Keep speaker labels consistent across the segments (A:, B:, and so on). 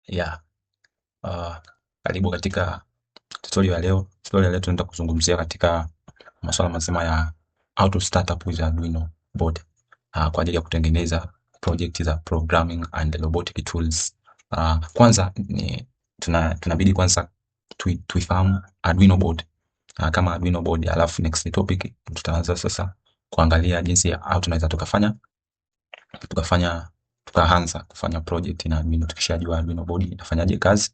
A: Yeah. Uh, Karibu katika tutorial ya leo. Tutorial ya leo tunaenda kuzungumzia katika masuala mazima ya how to start up with Arduino board kwa ajili ya kutengeneza project za programming and robotic tools. Kwanza ni tunabidi kwanza tuifahamu Arduino board kama Arduino board, alafu next topic tutaanza sasa kuangalia jinsi ya au tunaweza tukaanza kufanya project na Arduino tukishajua Arduino board inafanyaje kazi.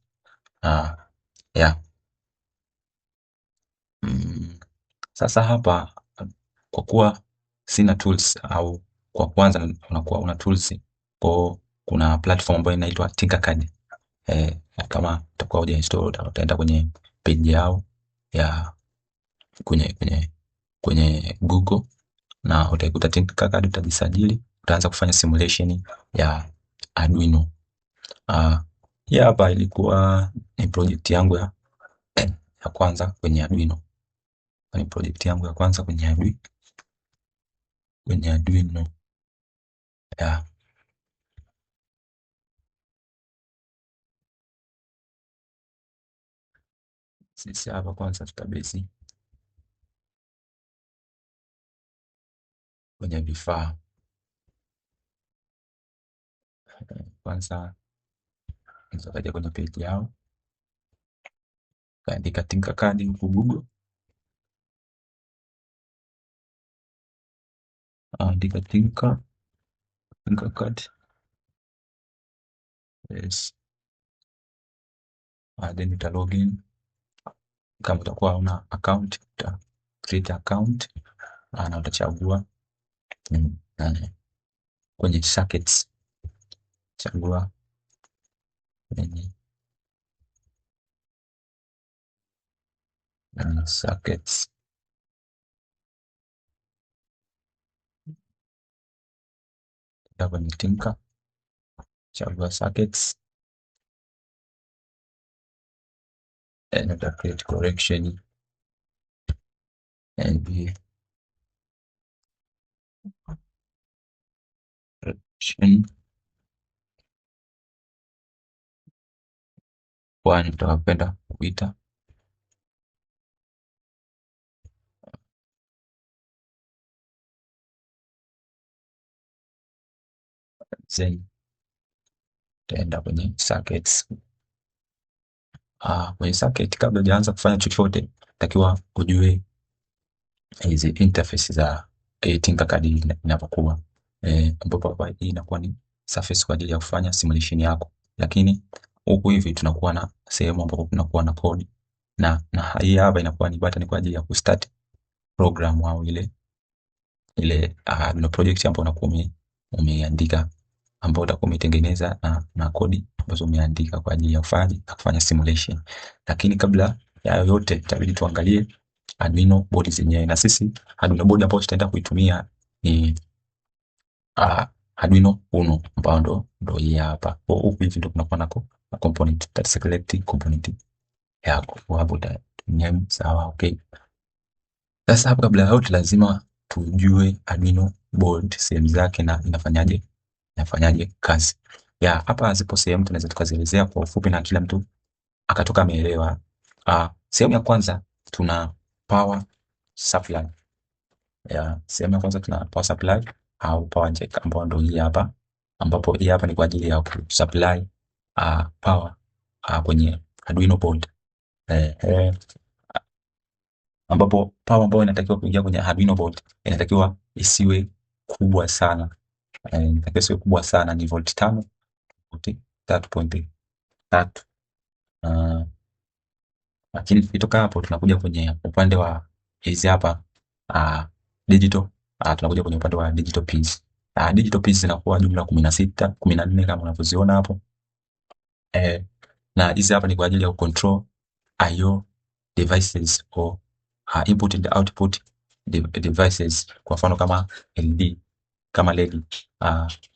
A: Yeah. Sasa hapa kwa kuwa sina tools au kwa kwanza unakuwa una tools, kwa kuna platform ambayo inaitwa Tinkercad. Kama utakuwa install utaenda kwenye page yao ya kwenye Google na utaikuta Tinkercad, utajisajili, utaanza kufanya simulation ya Arduino. Hii hapa ilikuwa ni project yangu ya kwanza kwenye Arduino. Ni project yangu ya kwanza kwenye Arduino. Yeah. Sisi hapa kwanza tutabezi kwenye vifaa. Kwanza nitakaja kwenye page yao, kaandika Tinkercad huko Google, andika Tinkercad. Yes. Then uta login. Kama utakuwa una account, uta create account na utachagua kwenye circuits, chagua kwenye circuits. Kwenye Tinker chagua circuits and uta create correction and kwani tutapenda kuita then utaenda kwenye circuits. Kwenye circuit, kabla hujaanza kufanya chochote, takiwa ujue hizi interface za Tinkercad inapokuwa ambapo hapa hii inakuwa ni surface kwa ajili ya kufanya simulation yako, lakini huku hivi tunakuwa na sehemu ambapo tunakuwa na code na hii hapa inakuwa ni button kwa ajili ya kustart program au ile project ambayo unakuwa umeandika, ambao utakuwa umetengeneza na kodi ambazo umeandika kwa ajili ya kufanya simulation. Lakini kabla ya yote itabidi tuangalie Arduino board zenyewe, na sisi Arduino board ambayo tutaenda kuitumia ni Arduino Uno, ambayo ndo hii hapa. Kwa huku hivi ndo kunakuwa na component, that select component yako hapo utatumia. Sawa, okay. Sasa hapo kabla ya yote lazima tujue Arduino board sehemu zake na inafanyaje kazi. Hapa zipo sehemu tunaweza tukazielezea kwa ufupi na kila mtu akatoka ameelewa. Sehemu ya kwanza tuna power supply. Sehemu ya kwanza tuna power supply au power jack, ambapo ndio hii hapa, ambapo hii hapa ni kwa ajili ya kusupply power kwenye Arduino board. Ambapo power ambayo inatakiwa kuingia kwenye Arduino board inatakiwa isiwe kubwa sana. Inatakiwa isiwe kubwa sana, ni volt 5, volt 3.3. Lakini tukitoka hapo tunakuja kwenye upande wa hizi hapa digital. Tunakuja kwenye upande wa digital pins. Digital pins zinakuwa jumla 16, 14 kama unavyoziona hapo. Na hizi hapa ni kwa ajili ya control IO devices or input and output devices. Kwa mfano kama LED, kama LED,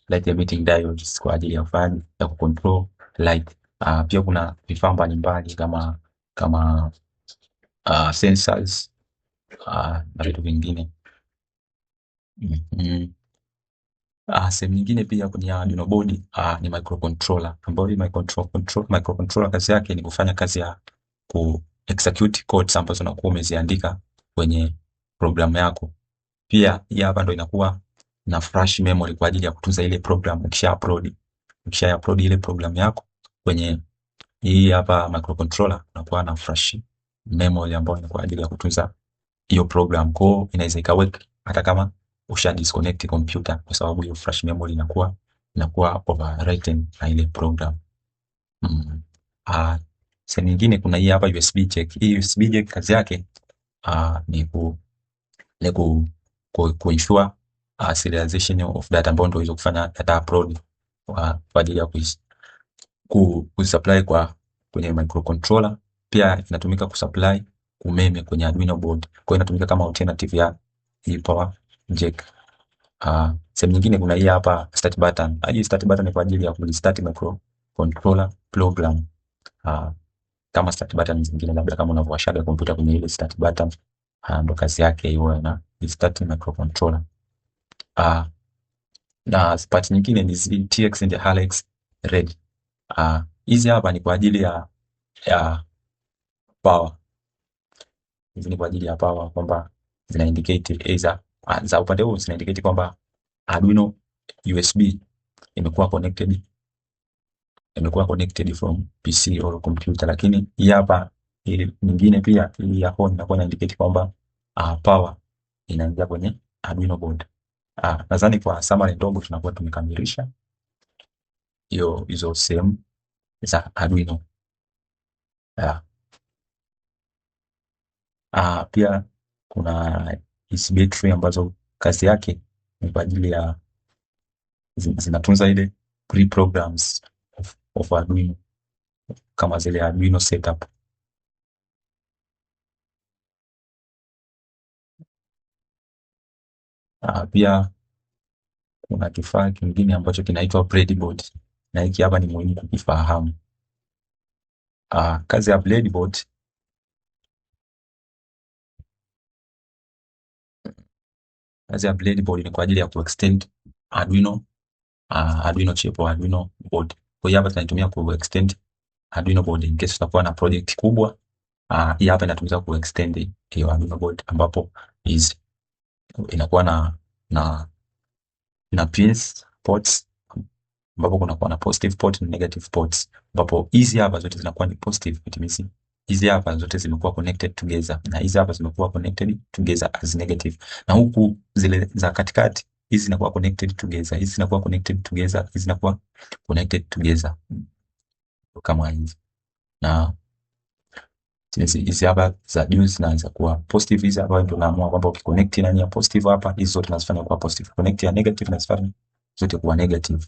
A: light emitting diodes kwa ajili ya kufanya ya control light. Pia kuna vifaa mbalimbali kama sensors na vitu vingine. Sehemu nyingine pia kwenye Arduino board ni microcontroller, ambayo hii microcontroller kazi yake ni kufanya kazi ya ku execute codes ambazo unakuwa umeziandika kwenye programu yako. Pia hii hapa ndo inakuwa na flash memory kwa ajili ya kutunza ile program ukisha upload ile program yako kwenye hii hapa microcontroller, unakuwa na flash memory ambayo ni kwa ajili ya kutunza hiyo program. Kwa hiyo inaweza ikaweka hata kama usha disconnect computer, kwa sababu hiyo flash memory inakuwa overwritten na ile program. Sehemu nyingine kuna hii hapa USB jack. Hii USB jack kazi yake ni ku ensure serialization of data, ambayo ndio hizo kufanya data upload kwa ajili ya kusupply kwenye microcontroller. Pia inatumika kusupply umeme kwenye Arduino board. Kwa hiyo inatumika kama alternative ya hii power jack. Sehemu nyingine kuna hii hapa start button. Hii start button ni kwa ajili ya kurestart microcontroller program. Kama start button zingine, labda kama unavyowashaga kompyuta kwenye ile start button, ndo kazi yake hiyo na restart microcontroller. Na part nyingine ni TX and Alex Red. Hizi hapa ni kwa ajili ya power. Hizi ni kwa ajili ya power, kwamba zina indicate either za upande huu zina indicate kwamba Arduino USB imekuwa connected from PC or computer, lakini hii hapa hii nyingine pia hii ya on inakuwa ina indicate kwamba power inaingia kwenye Arduino board. Nadhani kwa summary ndogo tunakuwa tumekamilisha hizo sehemu za Arduino. Pia kuna hizi battery ambazo kazi yake ni kwa ajili ya zinatunza ile pre-programs of Arduino, kama zile Arduino setup. Pia kuna kifaa kingine ambacho kinaitwa breadboard, na hiki hapa ni muhimu kukifahamu. Kazi ya breadboard ni kwa ajili ya kuextend Arduino chip au Arduino board. Kwa hiyo hapa tunaitumia kuextend Arduino board in case tutakuwa na project kubwa. Hii hapa inatumika kuextend hiyo Arduino board, ambapo inakuwa na pins ports, ambapo kunakuwa na positive port na negative ports, ambapo hizi hapa zote zinakuwa ni positive. It means hizi hapa zote zimekuwa connected together na hizi hapa zimekuwa connected together as negative, na huku zile za katikati hizi zinakuwa connected together, hizi zinakuwa connected together, hizi zinakuwa connected together kama hivi. Na hizi hapa za juu zinaanza kuwa positive. Hizi hapa ndio naamua kwamba ukiconnect na ya positive hapa, hizi zote nazifanya kuwa positive. Connect ya negative nazifanya zote kuwa negative.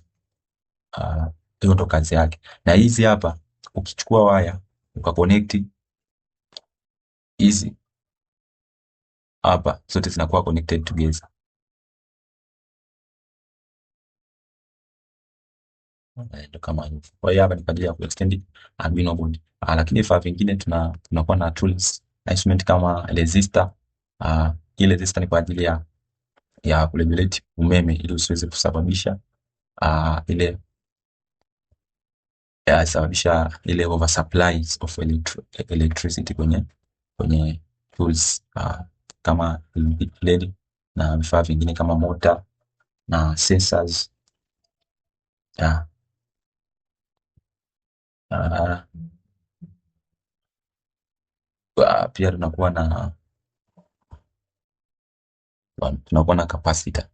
A: Hiyo ndo kazi yake. Na hizi hapa ukichukua waya ukaconnect hizi hapa, zote zinakuwa connected together. Ndio kama hivyo. Kwa hiyo hapa ni kwa ajili ya kuextend Arduino board. Lakini vifaa vingine tunakuwa na tools instrument kama resistor. Ile resistor ni kwa ajili ya kuregulate umeme ili usiweze kusababisha ile oversupply of electricity kwenye tools kama LED na vifaa vingine kama motor na sensors. Pia tunakuwa na capacitor.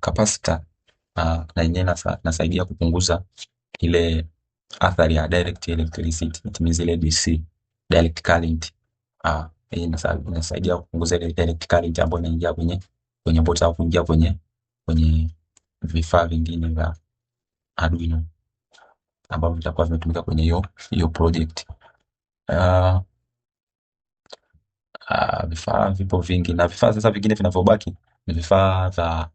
A: Capacitor na yenyewe nasaidia kupunguza ile athari ya direct electricity, it means ile DC, direct current. Inasaidia kupunguza ile direct current ambayo inaingia kwenye board au kuingia kwenye vifaa vingine vya Arduino ambavyo vitakuwa vimetumika kwenye hiyo project. Vifaa vipo vingi, na vifaa sasa vingine vinavyobaki ni vifaa vya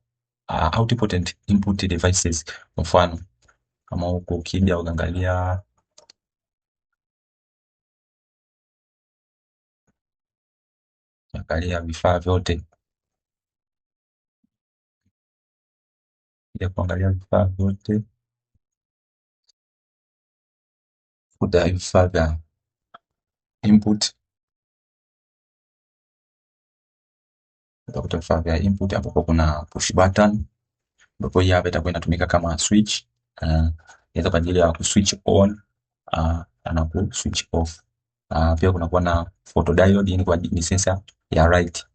A: output and input devices. Kwa mfano kama huko ukija uangalia vifaa vyote ya kuangalia vifaa vyote, kuta vifaa vya input, utakuta vifaa vya input ambapo kuna push button, ambapo hii hapa itakuwa inatumika kama switch, inaweza kwa ajili ya kuswitch on na ku switch off. Pia kunakuwa na photodiode, ni kwa ni sensor ya light.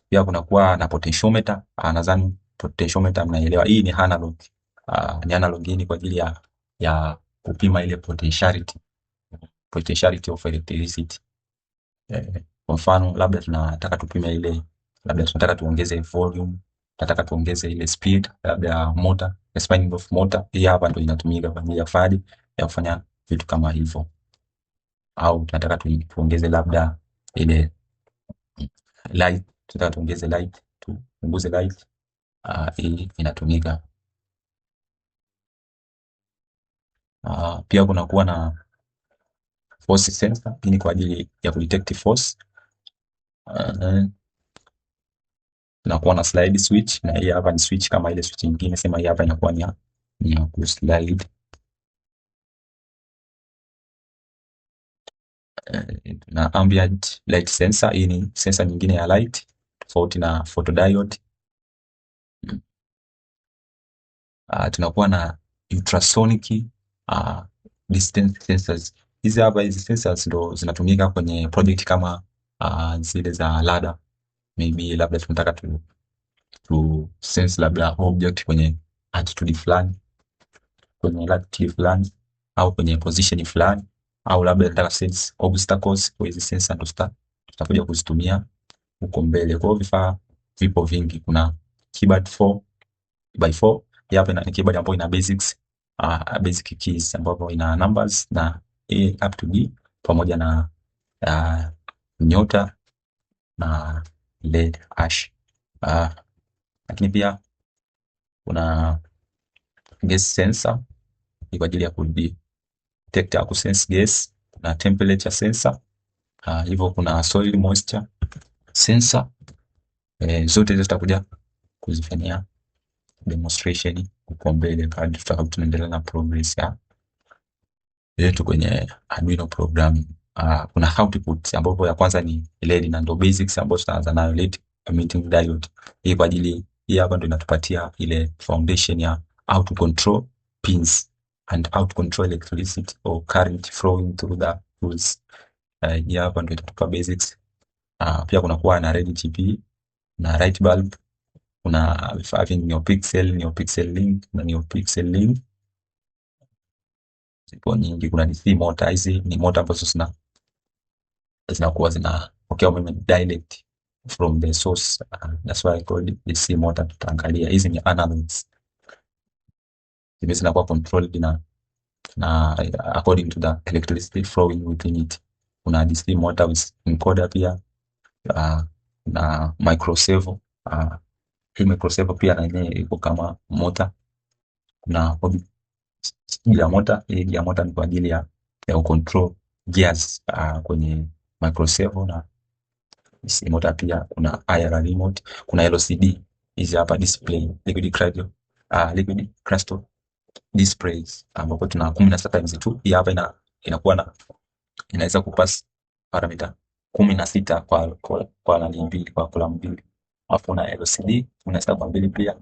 A: Pia kunakuwa na potentiometer, nadhani potentiometer mnaelewa, hii ni analog. Ni analog, hii ni kwa ajili ya kupima ile potentiality of electricity. Kwa mfano labda tunataka tupime ile, labda tunataka tuongeze volume, tunataka tuongeze ile speed labda motor, spinning of motor, hii hapa ndio inatumika kwa ajili ya fadi ya kufanya vitu kama hivyo. Au tunataka tuongeze labda ile light, tunataka tuongeze light, tupunguze light, hii inatumika. Pia kunakuwa na force sensor, hii ni kwa ajili ya kudetect force. Tunakuwa na slide switch, na hii hapa ni switch kama ile switch nyingine, sema hii hapa inakuwa ni ya ku slide. Na ambient light sensor, hii ni sensor nyingine ya light tofauti na photodiode. Tunakuwa na ultrasonic distance sensors. Hizi hapa, hizi sensors ndo zinatumika kwenye project kama zile za LiDAR. Maybe labda tunataka tu sense labda object kwenye altitude fulani, kwenye latitude fulani, au kwenye position fulani, au labda tunataka sense obstacles. Kwa hizi sensor ndo tutakuja kuzitumia huko mbele. Kwa hiyo vifaa vipo vingi. Kuna keyboard 4x4, hapa ni keyboard ambayo ina basic keys ambapo ina numbers na A up to D pamoja na nyota na LED hash. Lakini pia kuna gas sensor kwa ajili ya kudetect au kusense gas, na temperature sensor, hivyo kuna soil moisture sensor. Zote hizo tutakuja kuzifanyia demonstration huko mbele kadri tutakapo tunaendelea na progress yetu kwenye Arduino programming. Kuna output ambapo ya kwanza ni LED na ndo basics ambayo tutaanza nayo, LED emitting diode. Hii kwa ajili, hii hapa ndo inatupatia ile foundation ya how to control pins and how to control electricity or current flowing through the tools. Hii hapa ndo itatupa basics. Pia kuna kuwa na RGB na light bulb, kuna vifaa vya NeoPixel link na NeoPixel link. Zipo nyingi. Kuna DC motor, hizi ni motor ambazo zinakuwa zinapokea umeme direct from the source, that's why I call it DC motor. Tutaangalia hizi ni analogs, hizi zinakuwa controlled na according to the electricity flowing within it. Kuna DC motor with encoder pia, na microservo. Hii microservo pia na yenyewe iko kama motor. Kuna gear motor, hii gear motor ni kwa ajili ya control gears kwenye microservo. Na DC motor pia kuna IR remote, kuna LCD, hizi hapa display, liquid crystal displays, ambapo tuna 16:2. Hii hapa inakuwa inaweza kupass parameter 16 kwa nani mbili, kwa column mbili. Alafu na LCD 16:2 pia,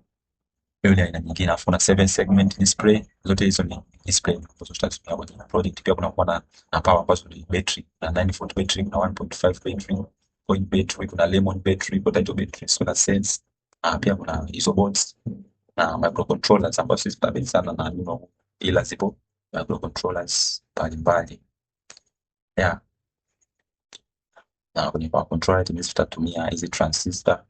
A: hiyo ni aina nyingine. Alafu na 7 segment display, zote hizo ni display ambazo tutatumia kwenye project. Pia kuna na power ambazo ni battery, na 9 volt battery, na 1.5 battery, point battery, kuna lemon battery, potato battery, kuna cells. Pia kuna hizo boards na microcontrollers ambazo zitabezana na Arduino, ila zipo microcontrollers mbalimbali. Na kwenye power controller tutatumia hizi transistor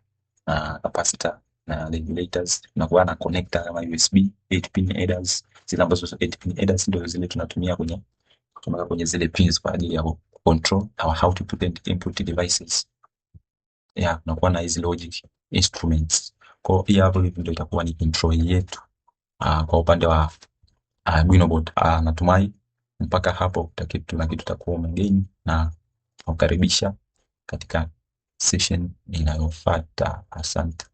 A: na capacitor na regulators, na kuwa na connector kama USB 8 pin headers. Zile ambazo 8 pin headers ndio zile tunatumia kwenye zile pins kwa ajili ya control our output input devices. Tunakuwa na hizi logic instruments. Kwa hiyo hapo ndio itakuwa ni control yetu kwa upande wa Arduino board. Natumai mpaka hapo tuna kitu tutakuwa umegeni, na kukaribisha katika session inayofuata. Asante.